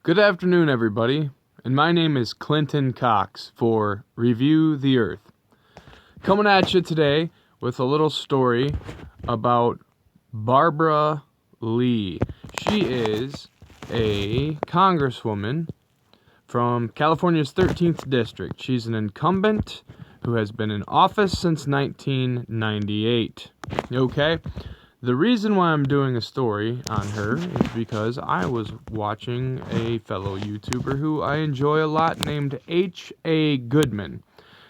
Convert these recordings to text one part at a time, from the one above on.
Good afternoon, everybody, and my name is Clinton Cox for Review the Earth. Coming at you today with a little story about Barbara Lee. She is a congresswoman from California's 13th District. She's an incumbent who has been in office since 1998. Okay? The reason why I'm doing a story on her is because I was watching a fellow YouTuber who I enjoy a lot named H.A. Goodman.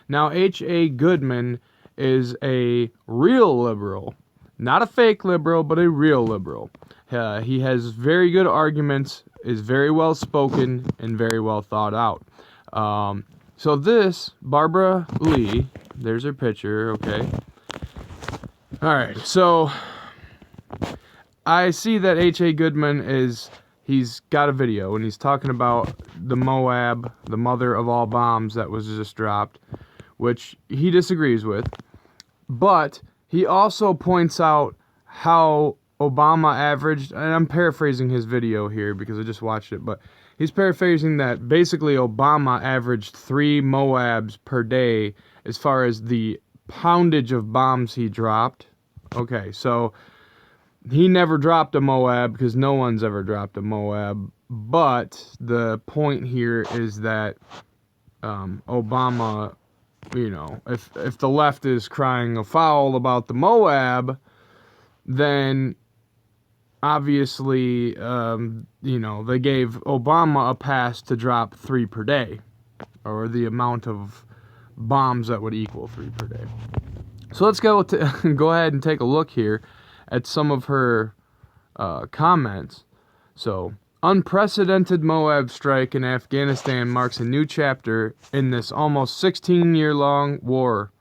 Now, H.A. Goodman is a real liberal. Not a fake liberal, but a real liberal. He has very good arguments, is very well spoken, and very well thought out. So this, Barbara Lee, there's her picture, okay? Alright, so I see that H.A. Goodman he's got a video, and he's talking about the Moab, the mother of all bombs that was just dropped, which he disagrees with. But he also points out how Obama averaged, and I'm paraphrasing his video here because I just watched it, but he's paraphrasing that basically Obama averaged 3 Moabs per day as far as the poundage of bombs he dropped. Okay, so he never dropped a Moab because no one's ever dropped a Moab. But the point here is that Obama, you know, if the left is crying foul about the Moab, then obviously, you know, they gave Obama a pass to drop 3 per day, or the amount of bombs that would equal 3 per day. So let's go ahead and take a look here at some of her comments. So, unprecedented Moab strike in Afghanistan marks a new chapter in this almost 16-year-long war.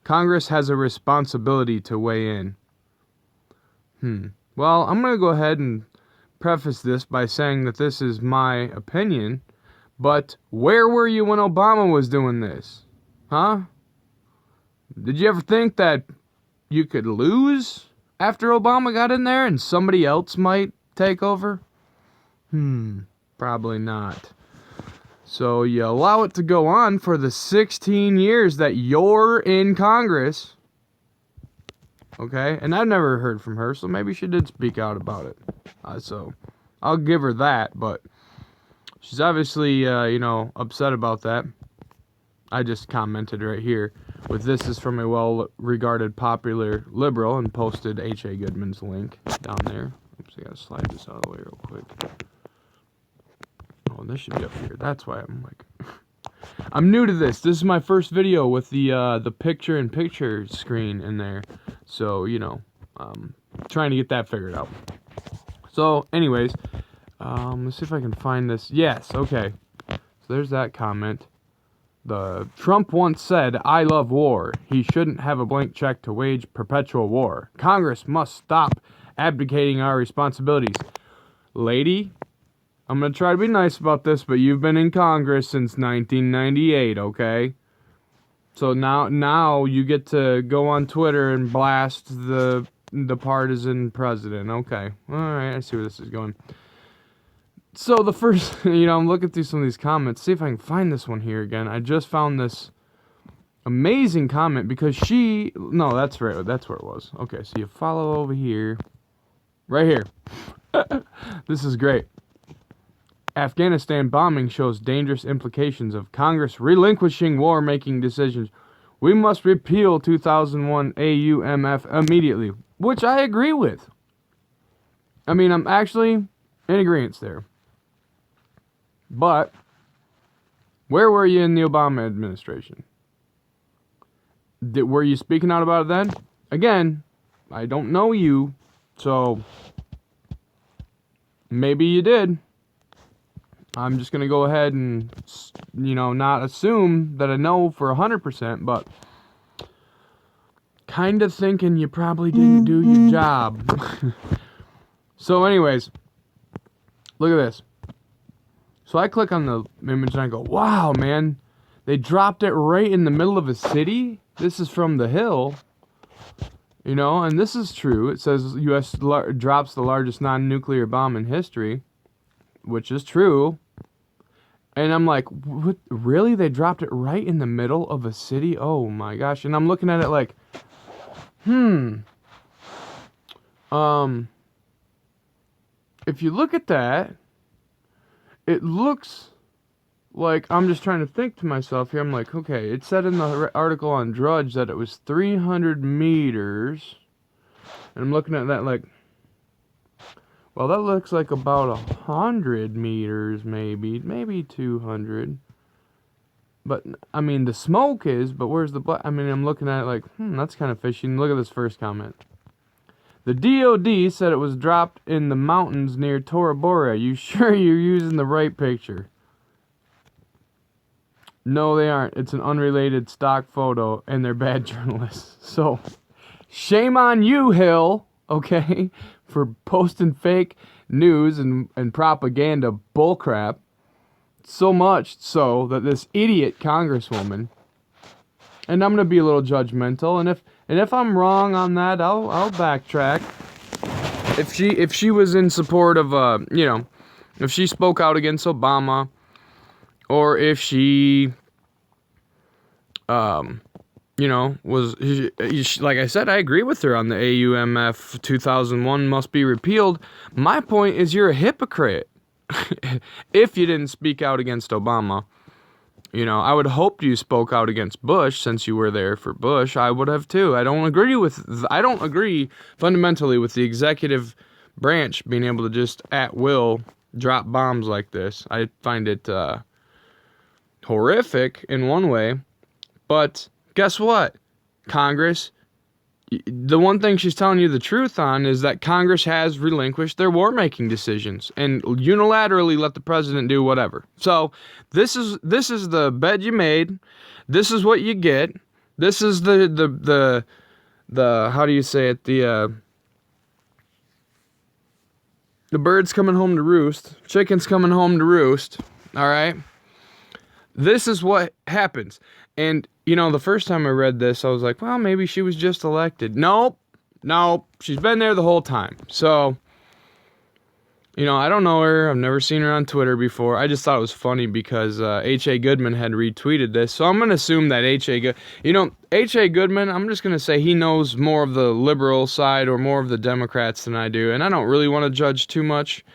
Congress has a responsibility to weigh in. Well, I'm going to go ahead and preface this by saying that this is my opinion, but where were you when Obama was doing this? Huh? Did you ever think that you could lose after Obama got in there and somebody else might take over? Probably not. So you allow it to go on for the 16 years that you're in Congress. Okay? And I've never heard from her, so maybe she did speak out about it. So I'll give her that, but she's obviously, you know, upset about that. I just commented right here with this is from a well-regarded popular liberal and posted H.A. Goodman's link down there. Oops, I gotta slide this out of the way real quick. Oh, this should be up here. That's why I'm like... I'm new to this. This is my first video with the picture-in-picture screen in there. So, you know, trying to get that figured out. So, anyways, let's see if I can find this. Yes, okay. So there's that comment. Trump once said, "I love war. He shouldn't have a blank check to wage perpetual war. Congress must stop abdicating our responsibilities." Lady, I'm going to try to be nice about this, but you've been in Congress since 1998, okay? So now you get to go on Twitter and blast the partisan president. Okay. All right, I see where this is going. So the first, you know, I'm looking through some of these comments. See if I can find this one here again. I just found this amazing comment because no, that's right. That's where it was. Okay, so you follow over here. Right here. This is great. Afghanistan bombing shows dangerous implications of Congress relinquishing war-making decisions. We must repeal 2001 AUMF immediately, which I agree with. I mean, I'm actually in agreement there. But where were you in the Obama administration? Were you speaking out about it then? Again, I don't know you, so maybe you did. I'm just going to go ahead and, you know, not assume that I know for 100%, but kind of thinking you probably didn't do your job. So anyways, look at this. So I click on the image and I go, wow, man, they dropped it right in the middle of a city? This is from The Hill. You know, and this is true. It says U.S. drops the largest non-nuclear bomb in history. which is true. And I'm like, what, really? They dropped it right in the middle of a city? Oh my gosh. And I'm looking at it like, if you look at that, it looks like, I'm just trying to think to myself here. I'm like, okay, it said in the article on Drudge that it was 300 meters. And I'm looking at that like, well, that looks like about 100 meters, maybe 200. But, I mean, the smoke is, but where's the black? I mean, I'm looking at it like, that's kind of fishy. And look at this first comment. The DOD said it was dropped in the mountains near Tora Bora. You sure you're using the right picture? No, they aren't. It's an unrelated stock photo, and they're bad journalists. So, shame on you, Hill, okay, for posting fake news and propaganda bullcrap. So much so that this idiot congresswoman, and I'm gonna be a little judgmental, and if I'm wrong on that, I'll backtrack. If she was in support of if she spoke out against Obama, or if she was like I said, I agree with her on the AUMF 2001 must be repealed. My point is you're a hypocrite. If you didn't speak out against Obama, I would hope you spoke out against Bush since you were there for Bush. I would have too. I don't agree fundamentally with the executive branch being able to just at will drop bombs like this. I find it horrific in one way, but guess what? Congress, the one thing she's telling you the truth on is that Congress has relinquished their war-making decisions and unilaterally let the president do whatever. So this is the bed you made. This is what you get. This is the how do you say it? The bird's coming home to roost. Chicken's coming home to roost. All right. This is what happens. And, the first time I read this, I was like, well, maybe she was just elected. Nope. She's been there the whole time. So, I don't know her. I've never seen her on Twitter before. I just thought it was funny because H.A. Goodman had retweeted this. So I'm going to assume that H.A. Goodman, I'm just going to say he knows more of the liberal side or more of the Democrats than I do. And I don't really want to judge too much.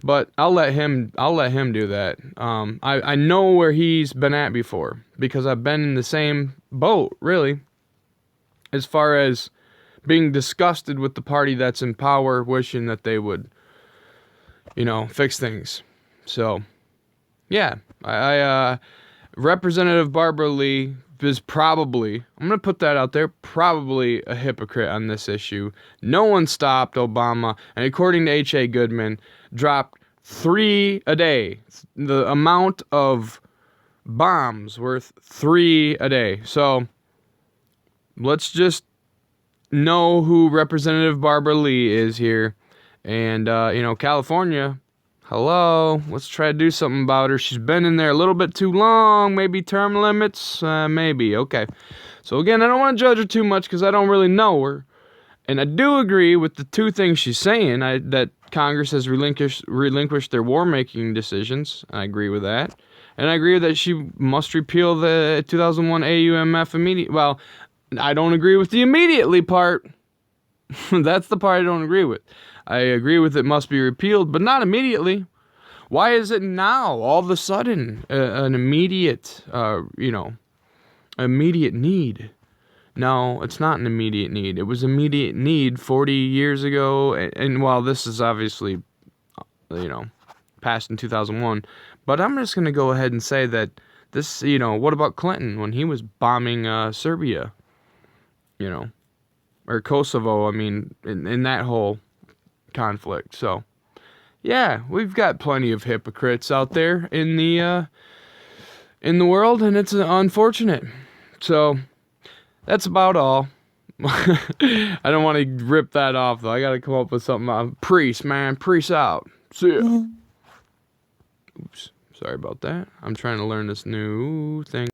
But I'll let him do that. I know where he's been at before because I've been in the same boat, really, as far as being disgusted with the party that's in power, wishing that they would, fix things. So, yeah, Representative Barbara Lee is probably, I'm going to put that out there, probably a hypocrite on this issue. No one stopped Obama, and according to H.A. Goodman, dropped 3 a day. The amount of bombs worth 3 a day. So, let's just know who Representative Barbara Lee is here. And, California, hello, let's try to do something about her. She's been in there a little bit too long. Maybe term limits, maybe. Okay. So again, I don't want to judge her too much because I don't really know her. And I do agree with the two things she's saying, that Congress has relinquished their war-making decisions. I agree with that. And I agree that she must repeal the 2001 AUMF immediately. Well, I don't agree with the immediately part. That's the part I don't agree with. I agree with it must be repealed, but not immediately. Why is it now, all of a sudden, an immediate, immediate need? No, it's not an immediate need. It was immediate need 40 years ago, and while this is obviously, passed in 2001, but I'm just going to go ahead and say that this, what about Clinton when he was bombing Serbia, or Kosovo, in that whole conflict. So, yeah, we've got plenty of hypocrites out there in the world, and it's unfortunate. So, that's about all. I don't want to rip that off, though. I got to come up with something. Priest, man. Priest out. See ya. Oops. Sorry about that. I'm trying to learn this new thing.